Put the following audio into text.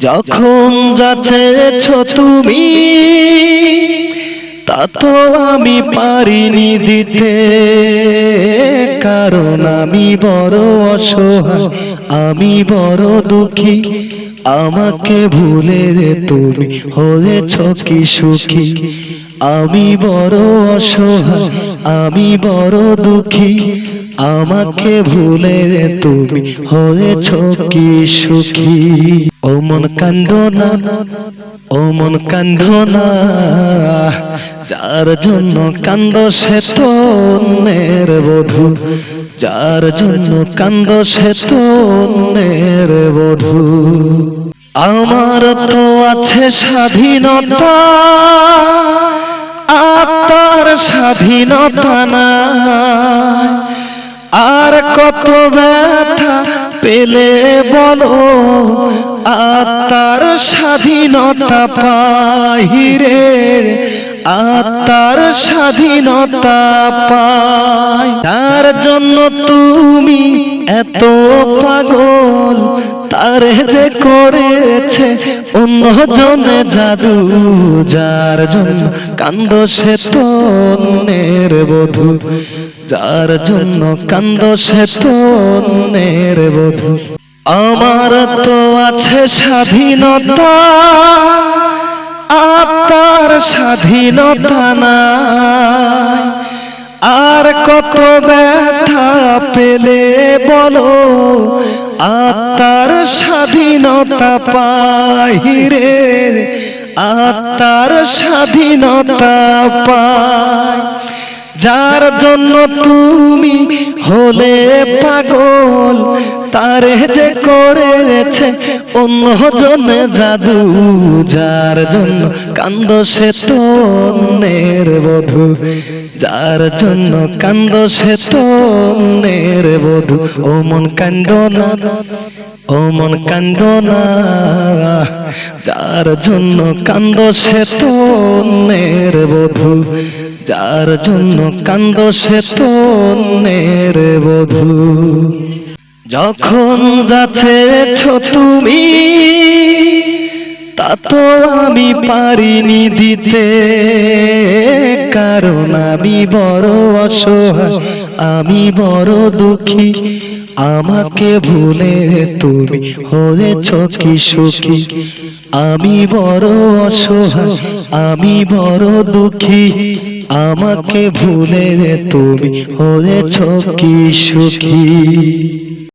যখন যাচ্ছেছ তুমি তা তো আমি পারিনি দিতে, কারণ আমি বড় অসহায়, আমি বড় দুঃখী। আমাকে ভুলে তুমি হয়েছ কি সুখী। আমি বড় অসহায়, আমি বড় দুঃখী। আমাকে ভুলে তুমি হয়েছ কি সুখী। ও মন কান্দো না, ও মন কান্দো না, যার জন্য কান্দো সে তো অন্যের বধূ। যার জন্য কান্দো সে তো অন্যের বধূ। আমার তো আছে স্বাধীনতা, আত্মার স্বাধীনতা নাই। আর কত ব্যথা পেলে বলো আত্মার স্বাধীনতা পাই রে, আত্মার স্বাধীনতা পাই। তার জন্য তুমি এত পাগল, তারে যে করেছে অন্যজনে জাদু। যার জন্য কান্দো সে তো অন্যের বধূ। যার জন্য কান্দো সে তো অন্যের বধূ। আমার তো আছে স্বাধীনতা, আত্মার স্বাধীনতা নাই। আর কত ব্যথা পেলে বলো আত্মার স্বাধীনতা পাই রে, আত্মার স্বাধীনতা পাই। যার জন্য তুমি হলে পাগল, তারে যে করেছে অন্যজনে জাদু। যার জন্য কান্দো সে তো অন্যের বধূ। যার জন্য কান্দো সে তো অন্যের বধূ। ও মন কান্দো না, ও মন কান্দো না, যার জন্য কান্দো সে তো অন্যের বধূ। যার জন্য কান্দো সে তো অন্যের বধূ। যখন যাচ্ছেছ তুমি তা তো আমি পারিনি দিতে, কারণ আমি বড় অসহায়, আমি বড় দুঃখী। আমাকে ভুলে তুমি হয়েছ কি সুখী। আমি বড় অসহায়, আমি বড় দুঃখী। আমাকে ভুলে তুমি হয়েছ কি সুখী।